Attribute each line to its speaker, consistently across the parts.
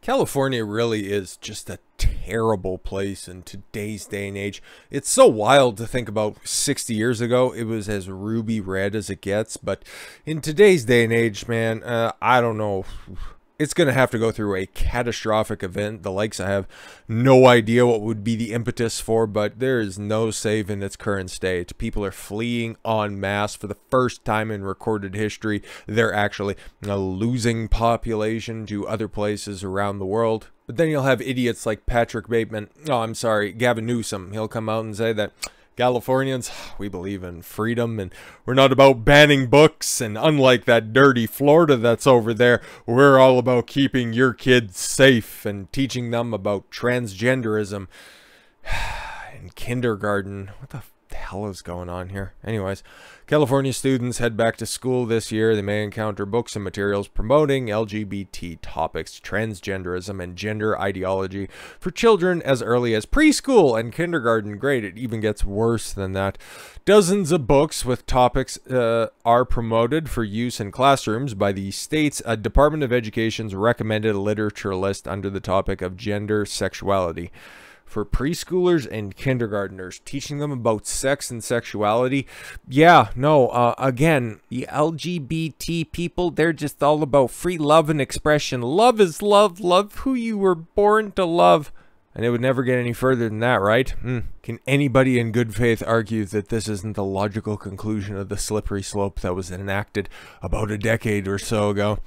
Speaker 1: California really is just a terrible place in today's day and age. It's so wild to think about 60 years ago, it was as ruby red as it gets. But in today's day and age, man, I don't know. It's going to have to go through a catastrophic event, the likes I have no idea what would be the impetus for, but there is no save in its current state. People are fleeing en masse for the first time in recorded history. They're actually losing population to other places around the world. But then you'll have idiots like Gavin Newsom. He'll come out and say that Californians, we believe in freedom and we're not about banning books, and unlike that dirty Florida that's over there, we're all about keeping your kids safe and teaching them about transgenderism in kindergarten. What the hell is going on here? Anyways, California students head back to school this year. They may encounter books and materials promoting LGBT topics, transgenderism, and gender ideology for children as early as preschool and kindergarten grade. It even gets worse than that. Dozens of books with topics are promoted for use in classrooms by the state's Department of Education's recommended literature list under the topic of gender sexuality. For preschoolers and kindergartners, teaching them about sex and sexuality. Yeah, no, again, the LGBT people, they're just all about free love and expression. Love is love. Love who you were born to love. And it would never get any further than that, right? Can anybody in good faith argue that this isn't the logical conclusion of the slippery slope that was enacted about a decade or so ago?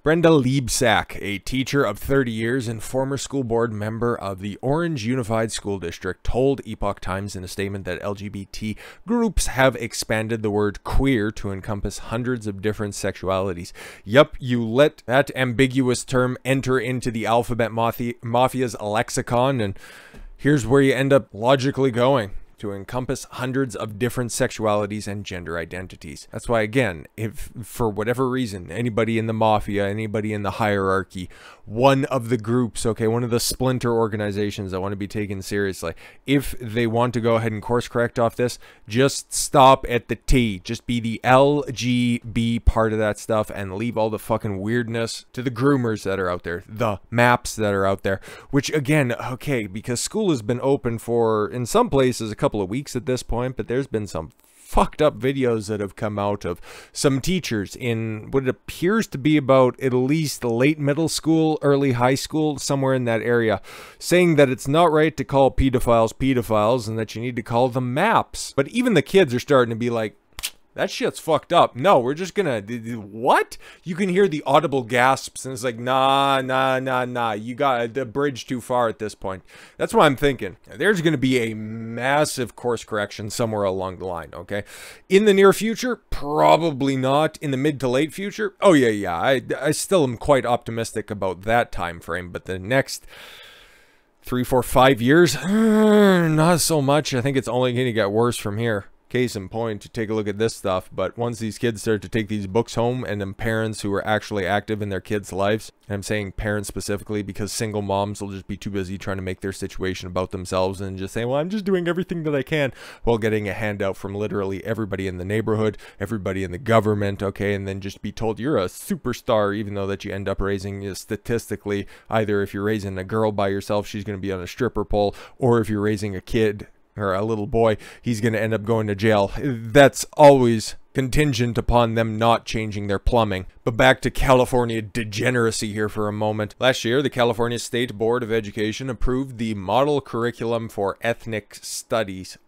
Speaker 1: Brenda Liebsack, a teacher of 30 years and former school board member of the Orange Unified School District, told Epoch Times in a statement that LGBT groups have expanded the word queer to encompass hundreds of different sexualities. Yup, you let that ambiguous term enter into the alphabet mafia's lexicon, and here's where you end up logically going: to encompass hundreds of different sexualities and gender identities. That's why, again, if for whatever reason, anybody in the mafia, anybody in the hierarchy, one of the groups, okay, one of the splinter organizations that want to be taken seriously, if they want to go ahead and course correct off this, just stop at the T. Just be the LGB part of that stuff and leave all the fucking weirdness to the groomers that are out there, the maps that are out there, which again, okay, because school has been open for, in some places, a couple of weeks at this point, but there's been some fucked up videos that have come out of some teachers in what appears to be about at least late middle school, early high school, somewhere in that area, saying that it's not right to call pedophiles pedophiles and that you need to call them maps. But even the kids are starting to be like, that shit's fucked up. No, we're just gonna... What? You can hear the audible gasps, and it's like, nah. You got the bridge too far at this point. That's what I'm thinking. There's gonna be a massive course correction somewhere along the line, okay? In the near future, probably not. In the mid to late future, oh yeah. I still am quite optimistic about that time frame, but the next 3, 4, 5 years, not so much. I think it's only gonna get worse from here. Case in point, to take a look at this stuff, but once these kids start to take these books home, and then parents who are actually active in their kids' lives, and I'm saying parents specifically because single moms will just be too busy trying to make their situation about themselves and just say, well, I'm just doing everything that I can, while getting a handout from literally everybody in the neighborhood, everybody in the government, okay, and then just be told you're a superstar, even though that you end up raising, statistically, either if you're raising a girl by yourself, she's going to be on a stripper pole, or if you're raising a kid or a little boy, he's going to end up going to jail. That's always contingent upon them not changing their plumbing. But back to California degeneracy here for a moment. Last year, the California State Board of Education approved the model curriculum for ethnic studies,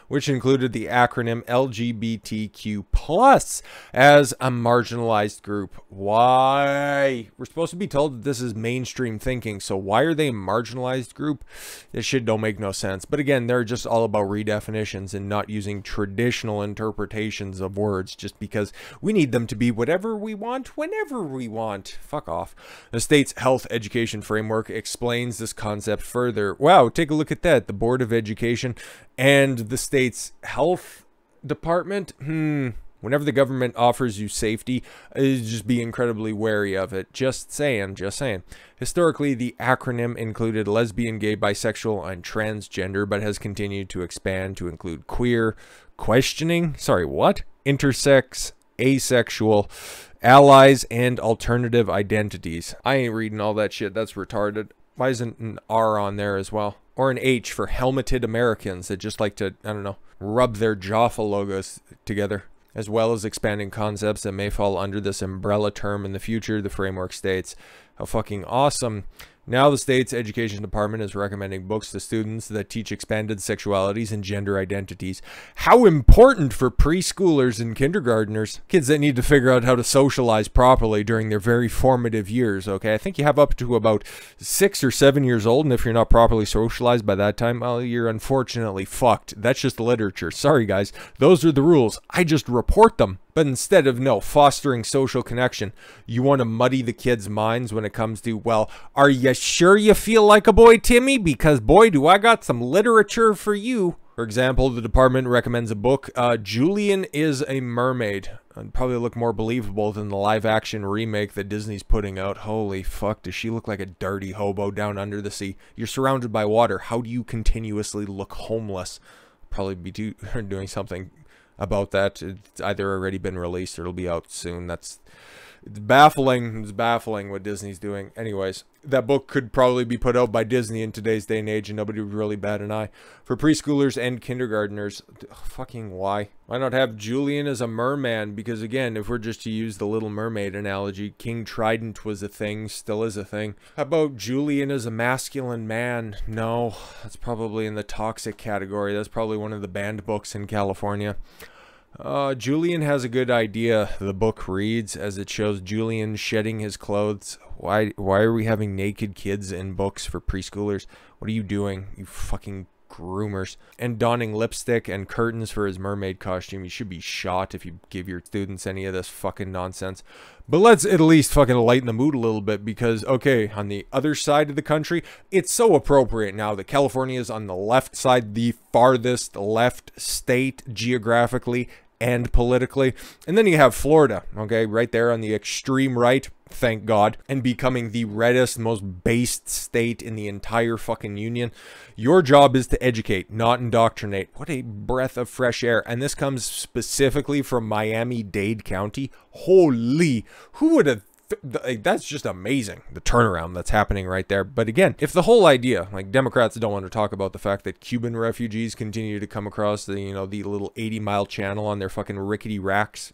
Speaker 1: which included the acronym LGBTQ+ as a marginalized group. Why? We're supposed to be told that this is mainstream thinking, so why are they a marginalized group? This shit don't make no sense. But again, they're just all about redefinitions and not using traditional interpretations of words just because we need them to be whatever we want, whenever we want. Fuck off. The state's health education framework explains this concept further. Wow, take a look at that. The Board of Education and the state's health department, whenever the government offers you safety, just be incredibly wary of it. Just saying. Historically, the acronym included lesbian, gay, bisexual, and transgender, but has continued to expand to include queer, intersex, asexual, allies, and alternative identities. I ain't reading all that shit. That's retarded. Why isn't an R on there as well? Or an H for helmeted Americans that just like to, I don't know, rub their Jaffa logos together. As well as expanding concepts that may fall under this umbrella term in the future, the framework states. How fucking awesome. Now the state's education department is recommending books to students that teach expanded sexualities and gender identities. How important for preschoolers and kindergartners. Kids that need to figure out how to socialize properly during their very formative years, okay? I think you have up to about 6 or 7 years old, and if you're not properly socialized by that time, well, you're unfortunately fucked. That's just literature. Sorry, guys. Those are the rules. I just report them. But instead of, fostering social connection, you want to muddy the kids' minds when it comes to, well, are you sure you feel like a boy, Timmy? Because, boy, do I got some literature for you. For example, the department recommends a book, Julian is a Mermaid. It'd probably look more believable than the live-action remake that Disney's putting out. Holy fuck, does she look like a dirty hobo down under the sea? You're surrounded by water. How do you continuously look homeless? Probably be doing something about that. It's either already been released or it'll be out soon. It's baffling. It's baffling what Disney's doing. Anyways, that book could probably be put out by Disney in today's day and age and nobody would really bat an eye. For preschoolers and kindergartners, fucking why? Why not have Julian as a merman? Because again, if we're just to use the Little Mermaid analogy, King Trident was a thing, still is a thing. How about Julian as a masculine man? No, that's probably in the toxic category. That's probably one of the banned books in California. Julian has a good idea, the book reads, as it shows Julian shedding his clothes. Why are we having naked kids in books for preschoolers? What are you doing, you fucking groomers? And donning lipstick and curtains for his mermaid costume. You should be shot if you give your students any of this fucking nonsense. But let's at least fucking lighten the mood a little bit because, okay, on the other side of the country, it's so appropriate now that California is on the left side, the farthest left state geographically and politically. And then you have Florida, okay, right there on the extreme right, thank God, and becoming the reddest, most based state in the entire fucking union. Your job is to educate, not indoctrinate. What a breath of fresh air. And this comes specifically from Miami-Dade County. Holy, who would have that's just amazing, the turnaround that's happening right there. But again, if the whole idea, like Democrats don't want to talk about the fact that Cuban refugees continue to come across the, the little 80-mile channel on their fucking rickety rafts,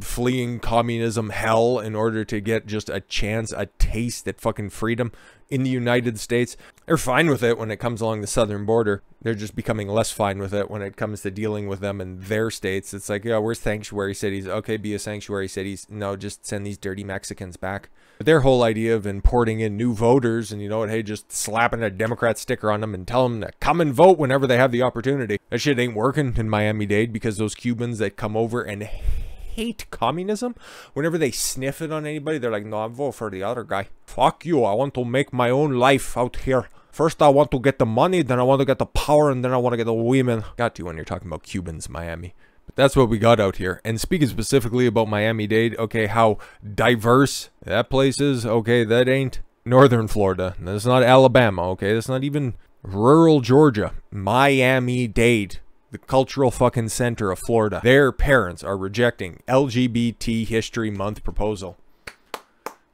Speaker 1: fleeing communism hell in order to get just a chance, a taste at fucking freedom in the United States. They're fine with it when it comes along the southern border. They're just becoming less fine with it when it comes to dealing with them in their states. It's like, yeah, we're sanctuary cities. Okay, be a sanctuary cities. No, just send these dirty Mexicans back. But their whole idea of importing in new voters and, hey, just slapping a Democrat sticker on them and tell them to come and vote whenever they have the opportunity. That shit ain't working in Miami-Dade because those Cubans that come over and hate communism, whenever they sniff it on anybody, they're like, no, I'm voting for the other guy. Fuck you, I want to make my own life out here. First I want to get the money, then I want to get the power, and then I want to get the women. Got to when you're talking about Cubans, Miami. But that's what we got out here. And speaking specifically about Miami-Dade, okay, how diverse that place is, okay, that ain't northern Florida. That's not Alabama, okay, that's not even rural Georgia. Miami-Dade, the cultural fucking center of Florida. Their parents are rejecting LGBT History Month proposal.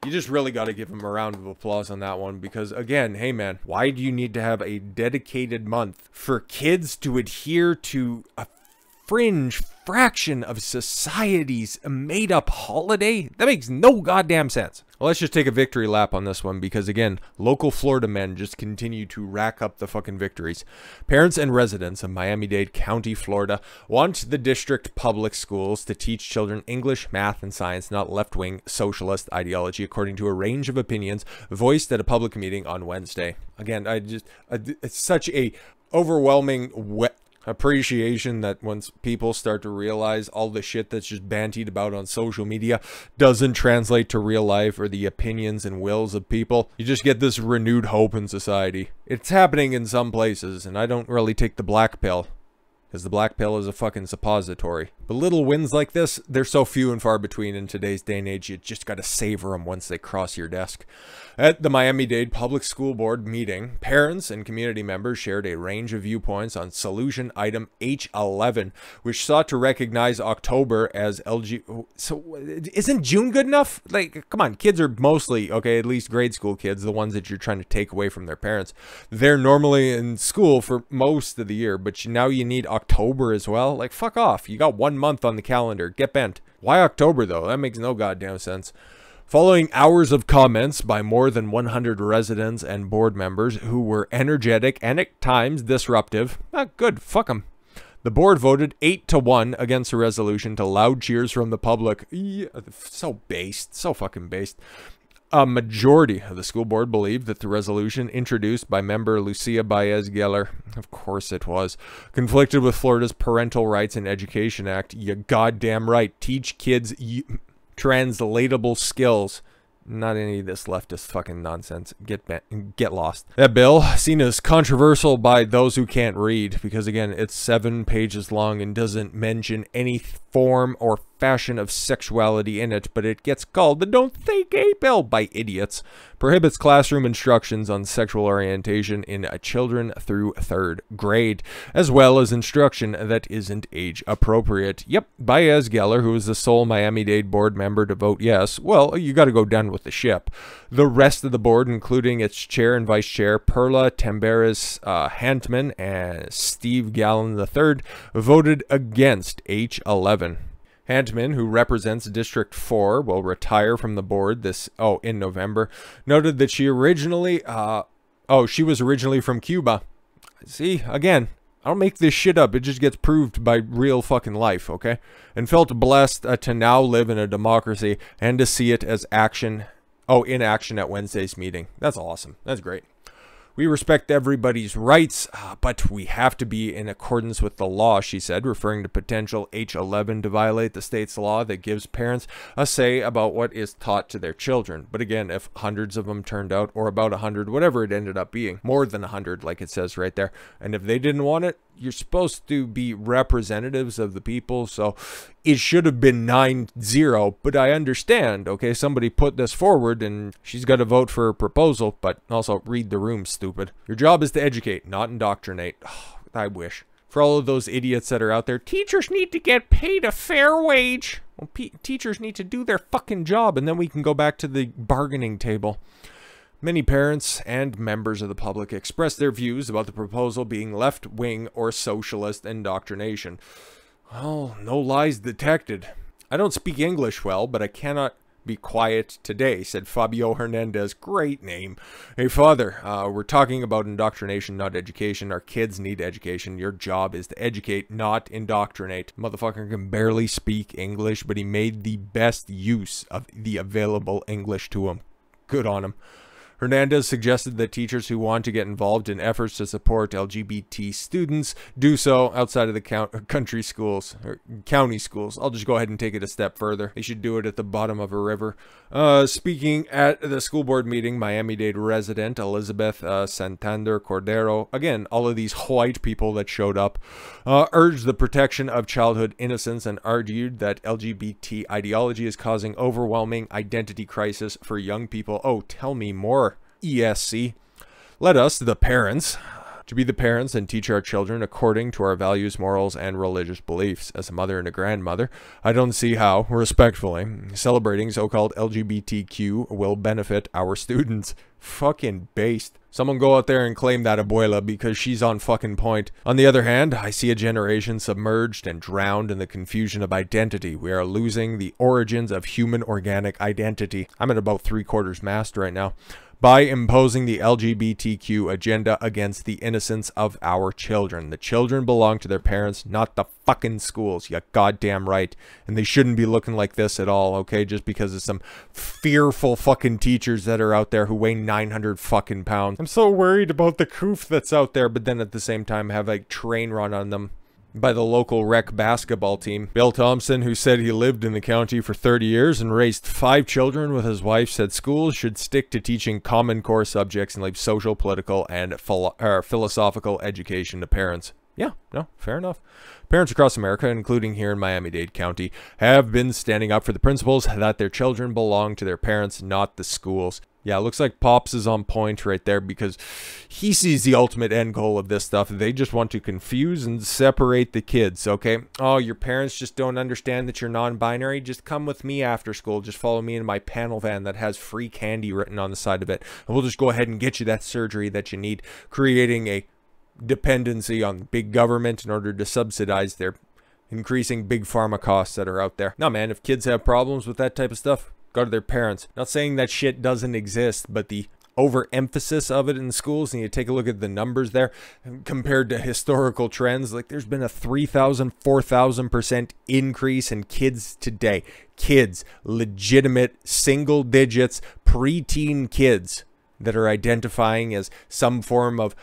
Speaker 1: You just really got to give them a round of applause on that one because, again, hey man, why do you need to have a dedicated month for kids to adhere to a fringe fraction of society's made-up holiday? That makes no goddamn sense. Well, let's just take a victory lap on this one because, again, local Florida men just continue to rack up the fucking victories. Parents and residents of Miami-Dade County, Florida, want the district public schools to teach children English, math, and science, not left-wing socialist ideology, according to a range of opinions voiced at a public meeting on Wednesday. Again, it's such a overwhelming appreciation that once people start to realize all the shit that's just bantied about on social media doesn't translate to real life or the opinions and wills of people, you just get this renewed hope in society. It's happening in some places, and I don't really take the black pill. because the black pill is a fucking suppository. But little wins like this, they're so few and far between in today's day and age, you just gotta savor them once they cross your desk. At the Miami-Dade Public School Board meeting, parents and community members shared a range of viewpoints on solution item H11, which sought to recognize October as So isn't June good enough? Like, come on, kids are mostly, okay, at least grade school kids, the ones that you're trying to take away from their parents. They're normally in school for most of the year, but now you need October as well? Like, fuck off. You got 1 month on the calendar. Get bent. Why October, though? That makes no goddamn sense. Following hours of comments by more than 100 residents and board members who were energetic and at times disruptive, good, fuck them. The board voted 8-1 against the resolution to loud cheers from the public. So based, so fucking based. A majority of the school board believed that the resolution introduced by member Lucia Baez-Geller, of course it was, conflicted with Florida's Parental Rights and Education Act. You goddamn right. Teach kids translatable skills. Not any of this leftist fucking nonsense. Get lost. That bill, seen as controversial by those who can't read, because again, it's 7 pages long and doesn't mention any form or fashion of sexuality in it, but it gets called the Don't Say Gay bill by idiots, prohibits classroom instructions on sexual orientation in children through 3rd grade, as well as instruction that isn't age appropriate. Yep, Baez-Geller, who is the sole Miami-Dade board member to vote yes, well, you got to go down with the ship. The rest of the board, including its chair and vice chair, Perla Tamberis Hantman and Steve Gallen III, voted against H11. Hantman, who represents District 4, will retire from the board in November, noted that she was originally from Cuba. See, again, I don't make this shit up. It just gets proved by real fucking life, okay? And felt blessed to now live in a democracy and to see it as in action at Wednesday's meeting. That's awesome. That's great. We respect everybody's rights, but we have to be in accordance with the law, she said, referring to potential H11 to violate the state's law that gives parents a say about what is taught to their children. But again, if hundreds of them turned out, or about 100, whatever it ended up being, more than 100, like it says right there, and if they didn't want it, you're supposed to be representatives of the people, so it should have been 9-0, but I understand, okay, somebody put this forward, and she's got to vote for a proposal, but also read the room, stupid. Your job is to educate, not indoctrinate. Oh, I wish. For all of those idiots that are out there, teachers need to get paid a fair wage. Well, teachers need to do their fucking job, and then we can go back to the bargaining table. Many parents and members of the public expressed their views about the proposal being left-wing or socialist indoctrination. Well, no lies detected. I don't speak English well, but I cannot be quiet today, said Fabio Hernandez. Great name. Hey, Father, we're talking about indoctrination, not education. Our kids need education. Your job is to educate, not indoctrinate. Motherfucker can barely speak English, but he made the best use of the available English to him. Good on him. Hernandez suggested that teachers who want to get involved in efforts to support LGBT students do so outside of the county schools. I'll just go ahead and take it a step further. They should do it at the bottom of a river. Speaking at the school board meeting, Miami-Dade resident Elizabeth Santander Cordero, again, all of these white people that showed up, urged the protection of childhood innocence and argued that LGBT ideology is causing overwhelming identity crisis for young people. Oh, tell me more. ESC. Let us, the parents, to be the parents and teach our children according to our values, morals, and religious beliefs. As a mother and a grandmother, I don't see how, respectfully, celebrating so-called LGBTQ will benefit our students. Fucking based. Someone go out there and claim that abuela because she's on fucking point. On the other hand, I see a generation submerged and drowned in the confusion of identity. We are losing the origins of human organic identity. I'm at about 3/4 mast right now. By imposing the LGBTQ agenda against the innocence of our children. The children belong to their parents, not the fucking schools. You goddamn right. And they shouldn't be looking like this at all, okay? Just because of some fearful fucking teachers that are out there who weigh 900 fucking pounds. I'm so worried about the coof that's out there, but then at the same time have a train run on them by the local rec basketball team. Bill Thompson, who said he lived in the county for 30 years and raised 5 children with his wife, said schools should stick to teaching Common Core subjects and leave social, political, and philosophical education to parents. Yeah, no, fair enough. Parents across America, including here in Miami-Dade County, have been standing up for the principles that their children belong to their parents, not the schools. Yeah, it looks like Pops is on point right there because he sees the ultimate end goal of this stuff. They just want to confuse and separate the kids, okay? Oh, your parents just don't understand that you're non-binary? Just come with me after school. Just follow me in my panel van that has free candy written on the side of it. And we'll just go ahead and get you that surgery that you need, creating a dependency on big government in order to subsidize their increasing big pharma costs that are out there. No, man, if kids have problems with that type of stuff, go to their parents. Not saying that shit doesn't exist, but the overemphasis of it in schools, and you take a look at the numbers there compared to historical trends, like there's been a 3,000, 4,000% increase in kids today. Kids, legitimate single digits, preteen kids that are identifying as some form of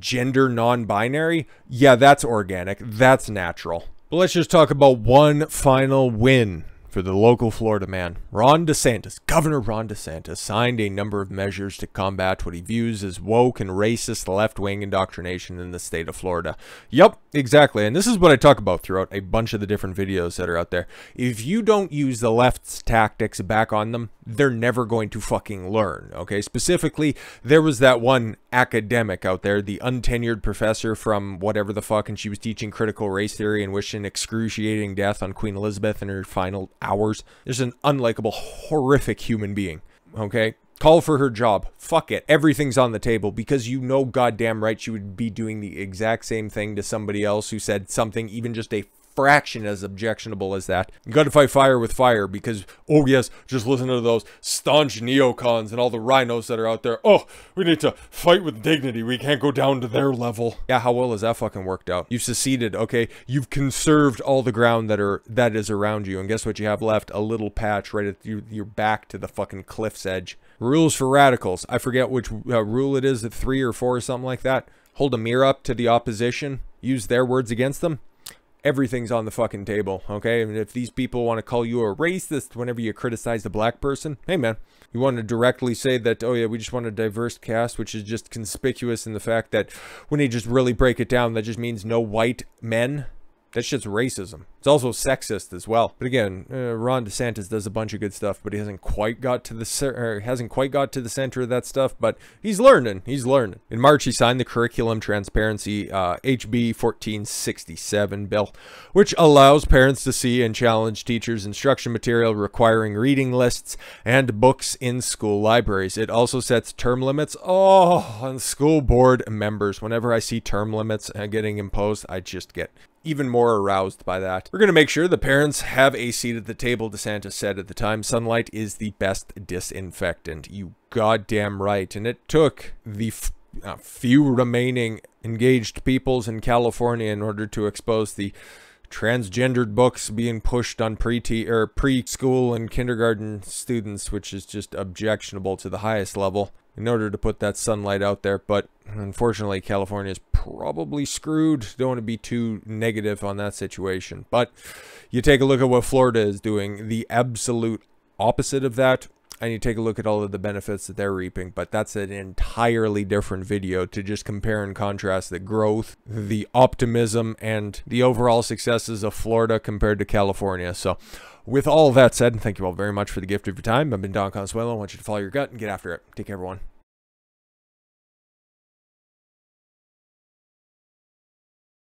Speaker 1: gender non-binary. Yeah, that's organic. That's natural. But let's just talk about one final win for the local Florida man. Ron DeSantis, Governor Ron DeSantis, signed a number of measures to combat what he views as woke and racist left-wing indoctrination in the state of Florida. Yep, exactly. And this is what I talk about throughout a bunch of the different videos that are out there. If you don't use the left's tactics back on them, they're never going to fucking learn, okay? Specifically, there was that one academic out there, the untenured professor from whatever the fuck, and she was teaching critical race theory and wishing excruciating death on Queen Elizabeth in her final hours. There's an unlikable, horrific human being, okay? Call for her job. Fuck it. Everything's on the table because you know goddamn right she would be doing the exact same thing to somebody else who said something even just a fraction as objectionable as that. You gotta fight fire with fire because, oh yes, just listen to those staunch neocons and all the rhinos that are out there. Oh, we need to fight with dignity. We can't go down to their level. Yeah, how well has that fucking worked out? You've seceded, okay? You've conserved all the ground that is around you, and guess what you have left? A little patch right at your back to the fucking cliff's edge. Rules for radicals. I forget which rule it is, at 3 or 4 or something like that. Hold a mirror up to the opposition. Use their words against them. Everything's on the fucking table, okay? And if these people want to call you a racist whenever you criticize a black person, hey man, you want to directly say that, oh yeah, we just want a diverse cast, which is just conspicuous in the fact that when you just really break it down, that just means no white men. That shit's racism. It's also sexist as well. But again, Ron DeSantis does a bunch of good stuff, but he hasn't quite got to the center of that stuff. But he's learning. He's learning. In March, he signed the Curriculum Transparency HB 1467 bill, which allows parents to see and challenge teachers' instruction material requiring reading lists and books in school libraries. It also sets term limits on school board members. Whenever I see term limits getting imposed, I just get even more aroused by that. We're going to make sure the parents have a seat at the table, DeSantis said at the time. Sunlight is the best disinfectant. You goddamn right. And it took the few remaining engaged peoples in California in order to expose the transgendered books being pushed on preschool and kindergarten students, which is just objectionable to the highest level, in order to put that sunlight out there. But unfortunately, California is probably screwed. Don't want to be too negative on that situation. But you take a look at what Florida is doing, the absolute opposite of that, and you take a look at all of the benefits that they're reaping. But that's an entirely different video to just compare and contrast the growth, the optimism, and the overall successes of Florida compared to California. So with all that said, thank you all very much for the gift of your time. I've been Don Consuelo. I want you to follow your gut and get after it. Take care, everyone.